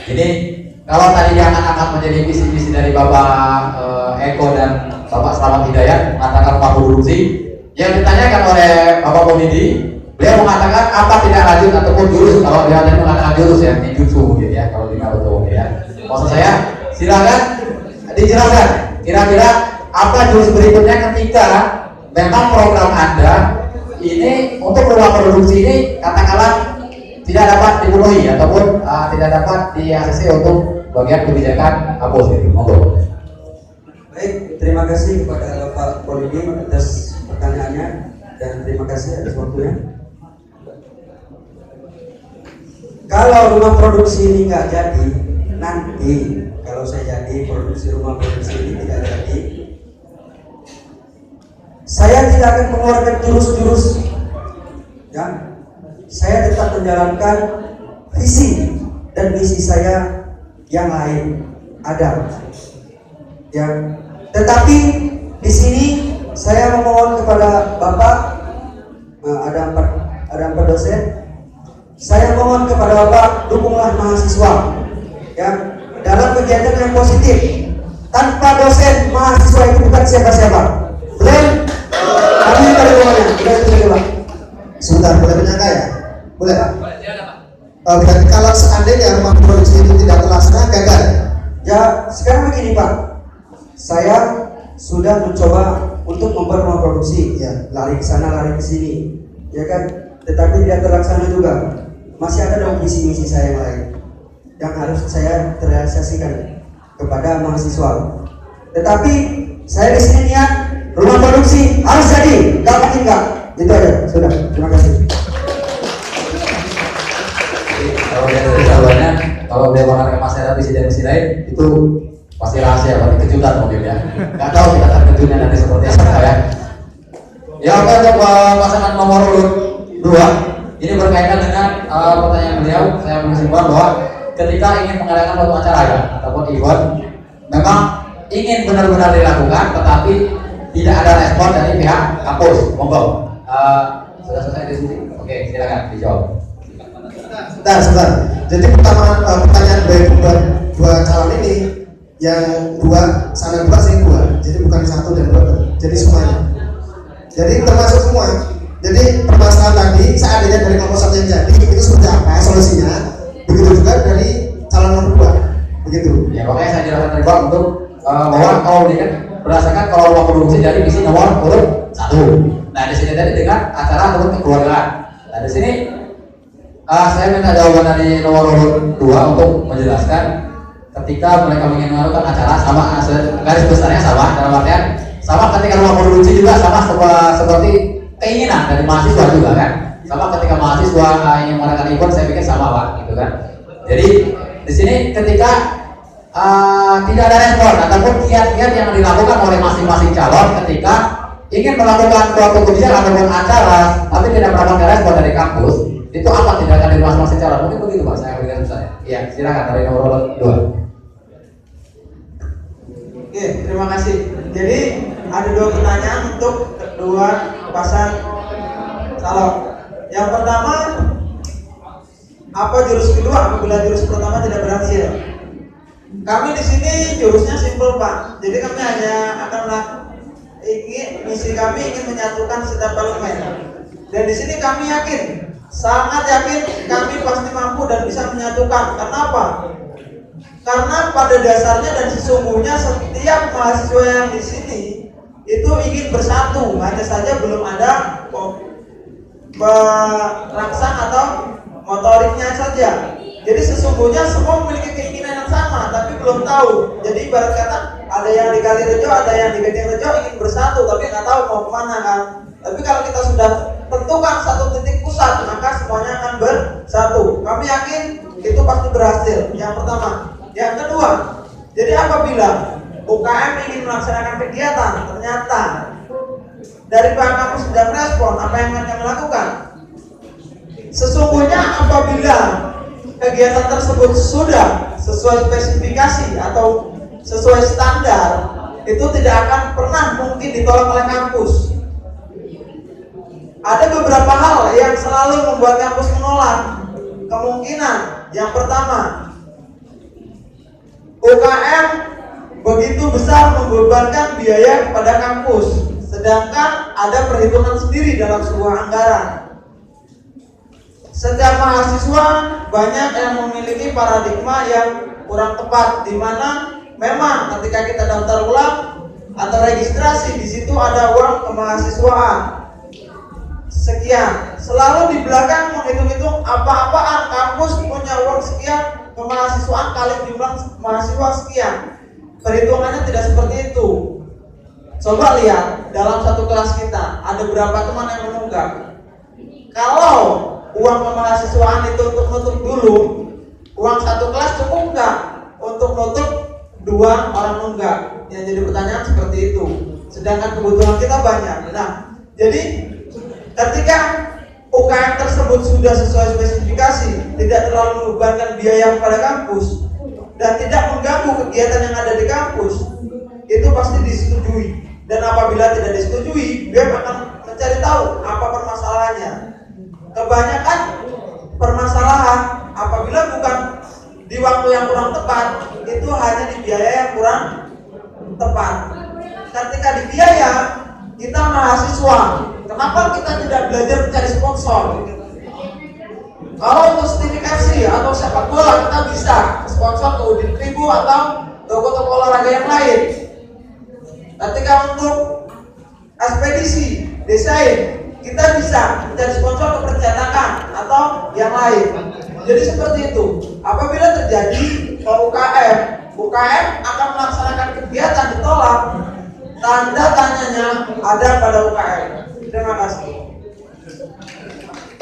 Ini kalau tadi diangkat-angkat menjadi visi-visi dari Bapak Eko dan Bapak Slamet Hidayat mengatakan rumah produksi, yang ditanyakan oleh Bapak Komidi, beliau mengatakan apa tidak lanjut ataupun jurus. Kalau dia tadi mengatakan jurus ya, ninjutsu mungkin ya, kalau di Naruto ya. Maksud saya, silakan dijelaskan kira-kira apa jurus berikutnya ketika memang program Anda ini untuk rumah produksi ini katakanlah tidak dapat dipenuhi ataupun tidak dapat di-ACC untuk bagian kebijakan hapus gitu. Monggo. Baik, terima kasih kepada Bapak Polisi atas pertanyaannya dan terima kasih atas waktunya. Kalau rumah produksi ini nggak jadi, nanti kalau saya jadi rumah produksi ini tidak jadi, saya tidak akan mengeluarkan jurus-jurus, ya. Saya tetap menjalankan visi dan misi saya yang lain ada. Ya, tetapi di sini saya memohon kepada Bapak, ada empat dosen. Saya mohon kepada Bapak, dukunglah mahasiswa, ya, dalam kegiatan yang positif. Tanpa dosen, mahasiswa itu bukan siapa-siapa. Boleh? Kami minta dukungannya. Boleh coba. Sebentar, boleh menyangka ya? Boleh Pak? Berarti kalau seandainya rumah produksi itu tidak terlaksana, gagal? Ya, sekarang begini Pak, saya sudah mencoba untuk membuat rumah produksi, ya, lari ke sana, lari ke sini, ya kan? Tetapi tidak terlaksana juga. Masih ada dong misi-misi saya yang lain yang harus saya terrealisasikan kepada mahasiswa. Tetapi saya di sini niat rumah produksi harus jadi, nggak mungkin nggak. Itu aja, sudah. Terima kasih. Kalau dari jawabannya, kalau dia mengatakan masih ada visi dan misi lain, itu pasti rahasia, berarti kejutan mungkin ya. Nggak tahu kita akan kejutnya nanti seperti apa ya. Ya oke, untuk pasangan nomor urut 2 ini berkaitan dengan pertanyaan beliau. Saya menyimpulkan bahwa ketika ingin mengadakan suatu acara ya ataupun event, memang ingin benar-benar dilakukan, tetapi tidak ada respon dari pihak kampus. Monggo. Sudah selesai di sini? Oke, silakan dijawab. Sebentar. Jadi pertanyaan buat dua calon ini, yang dua, sana dua, sini dua. Jadi bukan satu dan dua, jadi semuanya. Jadi termasuk semua. Jadi permasalahan tadi, seandainya dari kelompok satu yang jadi, itu seperti apa solusinya? Begitu juga dari calon nomor dua. Begitu. Ya makanya saya jelaskan tadi Pak untuk bahwa kalau ini kan berdasarkan kalau rumah produksi dari misi nomor urut 1. Nah di sini tadi dengan acara urut kekeluargaan. Nah di sini saya minta jawaban dari nomor urut 2 untuk menjelaskan ketika mereka ingin melakukan acara sama, garis besarnya sama, dalam artian sama ketika rumah produksi juga sama seperti keinginan dari mahasiswa juga kan, sama ketika mahasiswa ingin mengadakan event, saya pikir sama Pak gitu kan. Jadi di sini ketika tidak ada respon ataupun kiat-kiat yang dilakukan oleh masing-masing calon ketika ingin melakukan suatu kebijakan ataupun acara tapi tidak mendapatkan respon dari kampus, itu apa tindakan dari masing-masing calon? Mungkin begitu Pak, saya berikan misalnya. Iya, silakan dari nomor 2. Oke, terima kasih. Jadi ada 2 pertanyaan untuk kedua pasang calon. Yang pertama, apa jurus kedua apabila jurus pertama tidak berhasil? Kami di sini jurusnya simpel Pak. Jadi kami hanya akan misi kami ingin menyatukan setiap parlemen. Dan di sini kami yakin, sangat yakin kami pasti mampu dan bisa menyatukan. Kenapa? Karena pada dasarnya dan sesungguhnya setiap mahasiswa yang di sini itu ingin bersatu, hanya saja belum ada perangsang atau motoriknya saja. Jadi sesungguhnya semua memiliki keinginan yang sama, tapi belum tahu. Jadi ibarat kata ada yang di Kalirejo, ada yang di Gadingrejo ingin bersatu, tapi nggak tahu mau kemana kan. Tapi kalau kita sudah tentukan satu titik pusat, maka semuanya akan bersatu. Kami yakin itu pasti berhasil. Yang pertama. Yang kedua, jadi apabila UKM ingin melaksanakan kegiatan, ternyata dari pihak kampus tidak merespon, apa yang mereka lakukan? Sesungguhnya apabila kegiatan tersebut sudah sesuai spesifikasi atau sesuai standar, itu tidak akan pernah mungkin ditolak oleh kampus. Ada beberapa hal yang selalu membuat kampus menolak. Kemungkinan yang pertama, UKM begitu besar membebankan biaya kepada kampus, sedangkan ada perhitungan sendiri dalam sebuah anggaran. Setiap mahasiswa banyak yang memiliki paradigma yang kurang tepat, di mana memang ketika kita daftar ulang atau registrasi di situ ada uang kemahasiswaan sekian. Selalu di belakang menghitung-hitung apa-apaan kampus punya uang sekian, kemahasiswaan kali jumlah mahasiswa sekian. Perhitungannya tidak seperti itu. Coba lihat dalam satu kelas kita ada berapa teman yang menunggak. Kalau uang kemahasiswaan itu untuk nutup dulu, uang satu kelas cukup nggak untuk nutup 2 orang nunggak? Yang jadi pertanyaan seperti itu. Sedangkan kebutuhan kita banyak. Nah, jadi ketika UKM tersebut sudah sesuai spesifikasi, tidak terlalu membebankan biaya kepada kampus, dan tidak mengganggu kegiatan yang ada di kampus, itu pasti disetujui. Dan apabila tidak disetujui, BEM akan mencari tahu apa permasalahannya. Kebanyakan permasalahan apabila bukan di waktu yang kurang tepat, itu hanya di biaya yang kurang tepat. Ketika di biaya, kita mahasiswa, kenapa kita tidak belajar mencari sponsor? Kalau untuk Stilik FC atau sepak bola kita bisa sponsor ke Udin Tribu atau toko-toko olahraga yang lain. Ketika untuk ekspedisi, desain, kita bisa mencari sponsor ke percetakan atau yang lain. Jadi seperti itu. Apabila terjadi UKM akan melaksanakan kegiatan ditolak, tanda tanyanya ada pada UKM. Terima kasih.